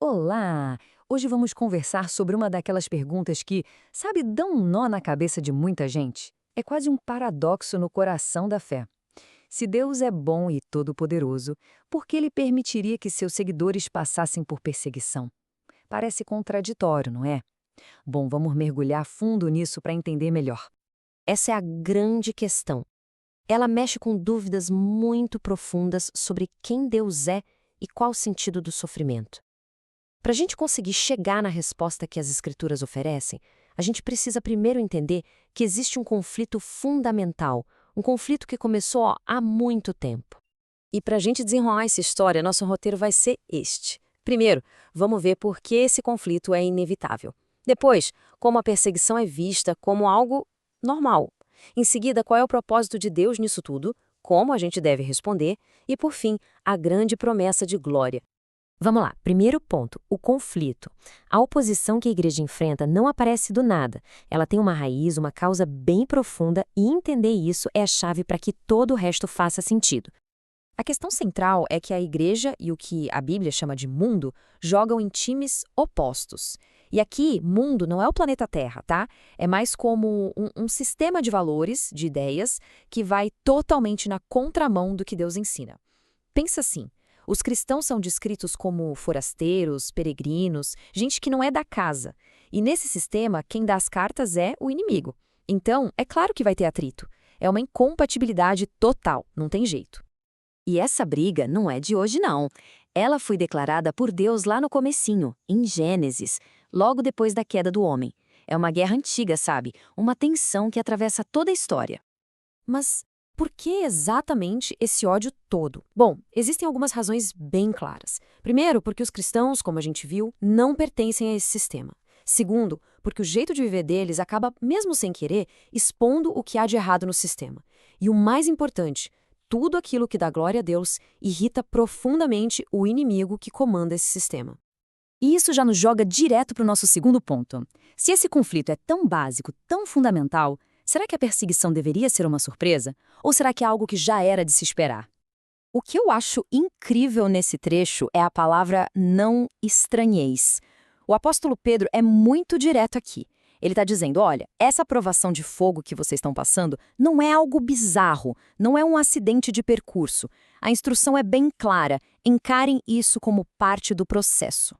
Olá! Hoje vamos conversar sobre uma daquelas perguntas que, sabe, dão um nó na cabeça de muita gente. É quase um paradoxo no coração da fé. Se Deus é bom e todo-poderoso, por que ele permitiria que seus seguidores passassem por perseguição? Parece contraditório, não é? Bom, vamos mergulhar fundo nisso para entender melhor. Essa é a grande questão. Ela mexe com dúvidas muito profundas sobre quem Deus é e qual o sentido do sofrimento. Para a gente conseguir chegar na resposta que as Escrituras oferecem, a gente precisa primeiro entender que existe um conflito fundamental, um conflito que começou há muito tempo. E para a gente desenrolar essa história, nosso roteiro vai ser este. Primeiro, vamos ver por que esse conflito é inevitável. Depois, como a perseguição é vista como algo normal. Em seguida, qual é o propósito de Deus nisso tudo, como a gente deve responder, e, por fim, a grande promessa de glória. Vamos lá, primeiro ponto, o conflito. A oposição que a igreja enfrenta não aparece do nada. Ela tem uma raiz, uma causa bem profunda, e entender isso é a chave para que todo o resto faça sentido. A questão central é que a igreja e o que a Bíblia chama de mundo jogam em times opostos. E aqui, mundo não é o planeta Terra, tá? É mais como um sistema de valores, de ideias, que vai totalmente na contramão do que Deus ensina. Pensa assim, os cristãos são descritos como forasteiros, peregrinos, gente que não é da casa. E nesse sistema, quem dá as cartas é o inimigo. Então, é claro que vai ter atrito. É uma incompatibilidade total, não tem jeito. E essa briga não é de hoje, não. Ela foi declarada por Deus lá no comecinho, em Gênesis, logo depois da queda do homem. É uma guerra antiga, sabe? Uma tensão que atravessa toda a história. Mas por que exatamente esse ódio todo? Bom, existem algumas razões bem claras. Primeiro, porque os cristãos, como a gente viu, não pertencem a esse sistema. Segundo, porque o jeito de viver deles acaba, mesmo sem querer, expondo o que há de errado no sistema. E o mais importante, tudo aquilo que dá glória a Deus irrita profundamente o inimigo que comanda esse sistema. E isso já nos joga direto para o nosso segundo ponto. Se esse conflito é tão básico, tão fundamental, será que a perseguição deveria ser uma surpresa? Ou será que é algo que já era de se esperar? O que eu acho incrível nesse trecho é a palavra não estranheis. O apóstolo Pedro é muito direto aqui. Ele está dizendo, olha, essa provação de fogo que vocês estão passando não é algo bizarro, não é um acidente de percurso. A instrução é bem clara, encarem isso como parte do processo.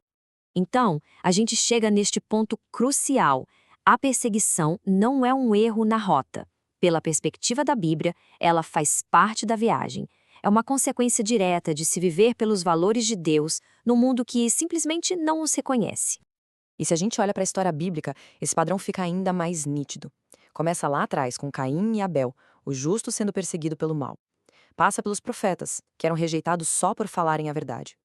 Então, a gente chega neste ponto crucial. A perseguição não é um erro na rota. Pela perspectiva da Bíblia, ela faz parte da viagem. É uma consequência direta de se viver pelos valores de Deus num mundo que simplesmente não os reconhece. E se a gente olha para a história bíblica, esse padrão fica ainda mais nítido. Começa lá atrás, com Caim e Abel, o justo sendo perseguido pelo mal. Passa pelos profetas, que eram rejeitados só por falarem a verdade.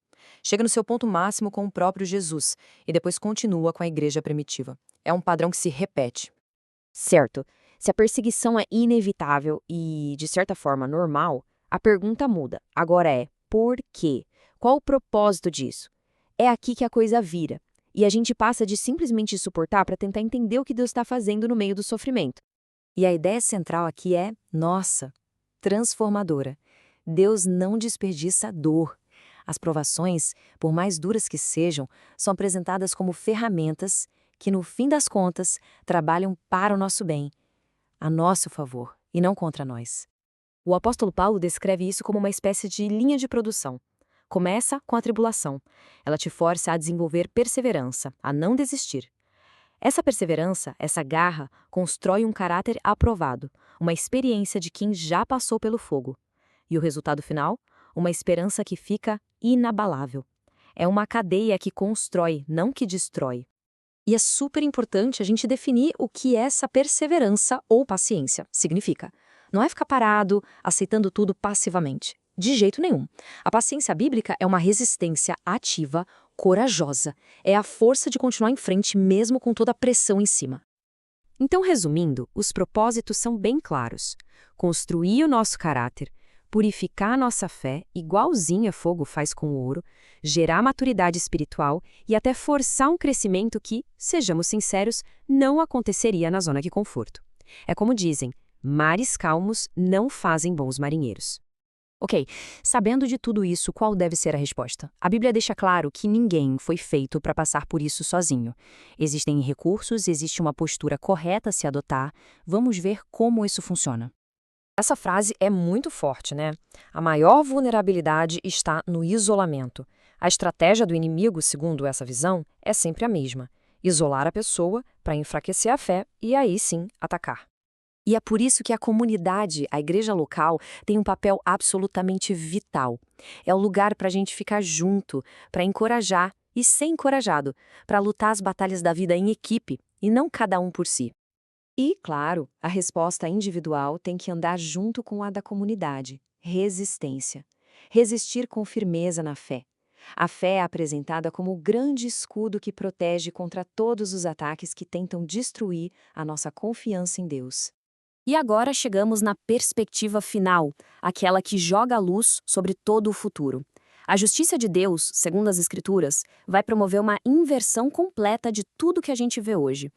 Chega no seu ponto máximo com o próprio Jesus, e depois continua com a igreja primitiva. É um padrão que se repete. Certo. Se a perseguição é inevitável e, de certa forma, normal, a pergunta muda. Agora é, por quê? Qual o propósito disso? É aqui que a coisa vira. E a gente passa de simplesmente suportar para tentar entender o que Deus está fazendo no meio do sofrimento. E a ideia central aqui é, nossa, transformadora. Deus não desperdiça dor. As provações, por mais duras que sejam, são apresentadas como ferramentas que, no fim das contas, trabalham para o nosso bem, a nosso favor e não contra nós. O apóstolo Paulo descreve isso como uma espécie de linha de produção. Começa com a tribulação. Ela te força a desenvolver perseverança, a não desistir. Essa perseverança, essa garra, constrói um caráter aprovado, uma experiência de quem já passou pelo fogo. E o resultado final? Uma esperança que fica inabalável. É uma cadeia que constrói, não que destrói. E é super importante a gente definir o que essa perseverança ou paciência significa. Não é ficar parado, aceitando tudo passivamente. De jeito nenhum. A paciência bíblica é uma resistência ativa, corajosa. É a força de continuar em frente mesmo com toda a pressão em cima. Então, resumindo, os propósitos são bem claros. Construir o nosso caráter, purificar a nossa fé, igualzinho a fogo faz com o ouro, gerar maturidade espiritual e até forçar um crescimento que, sejamos sinceros, não aconteceria na zona de conforto. É como dizem, mares calmos não fazem bons marinheiros. Ok, sabendo de tudo isso, qual deve ser a resposta? A Bíblia deixa claro que ninguém foi feito para passar por isso sozinho. Existem recursos, existe uma postura correta a se adotar. Vamos ver como isso funciona. Essa frase é muito forte, né? A maior vulnerabilidade está no isolamento. A estratégia do inimigo, segundo essa visão, é sempre a mesma: isolar a pessoa para enfraquecer a fé e aí sim atacar. E é por isso que a comunidade, a igreja local, tem um papel absolutamente vital. É o lugar para a gente ficar junto, para encorajar e ser encorajado, para lutar as batalhas da vida em equipe e não cada um por si. E, claro, a resposta individual tem que andar junto com a da comunidade: resistência. Resistir com firmeza na fé. A fé é apresentada como o grande escudo que protege contra todos os ataques que tentam destruir a nossa confiança em Deus. E agora chegamos na perspectiva final, aquela que joga a luz sobre todo o futuro. A justiça de Deus, segundo as Escrituras, vai promover uma inversão completa de tudo que a gente vê hoje.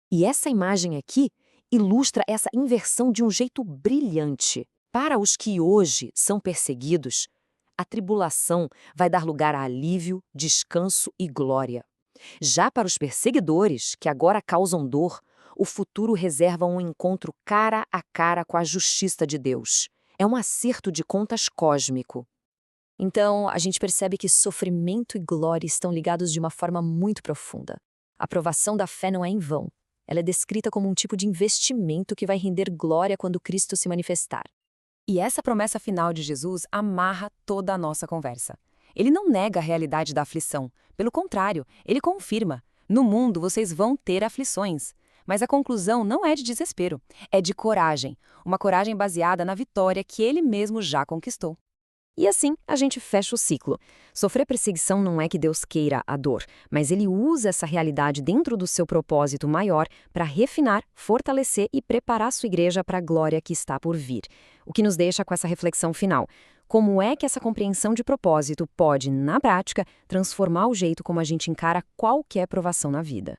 E essa imagem aqui ilustra essa inversão de um jeito brilhante. Para os que hoje são perseguidos, a tribulação vai dar lugar a alívio, descanso e glória. Já para os perseguidores, que agora causam dor, o futuro reserva um encontro cara a cara com a justiça de Deus. É um acerto de contas cósmico. Então, a gente percebe que sofrimento e glória estão ligados de uma forma muito profunda. A provação da fé não é em vão. Ela é descrita como um tipo de investimento que vai render glória quando Cristo se manifestar. E essa promessa final de Jesus amarra toda a nossa conversa. Ele não nega a realidade da aflição. Pelo contrário, ele confirma: no mundo vocês vão ter aflições. Mas a conclusão não é de desespero, é de coragem. Uma coragem baseada na vitória que ele mesmo já conquistou. E assim, a gente fecha o ciclo. Sofrer perseguição não é que Deus queira a dor, mas ele usa essa realidade dentro do seu propósito maior para refinar, fortalecer e preparar sua igreja para a glória que está por vir. O que nos deixa com essa reflexão final: como é que essa compreensão de propósito pode, na prática, transformar o jeito como a gente encara qualquer provação na vida?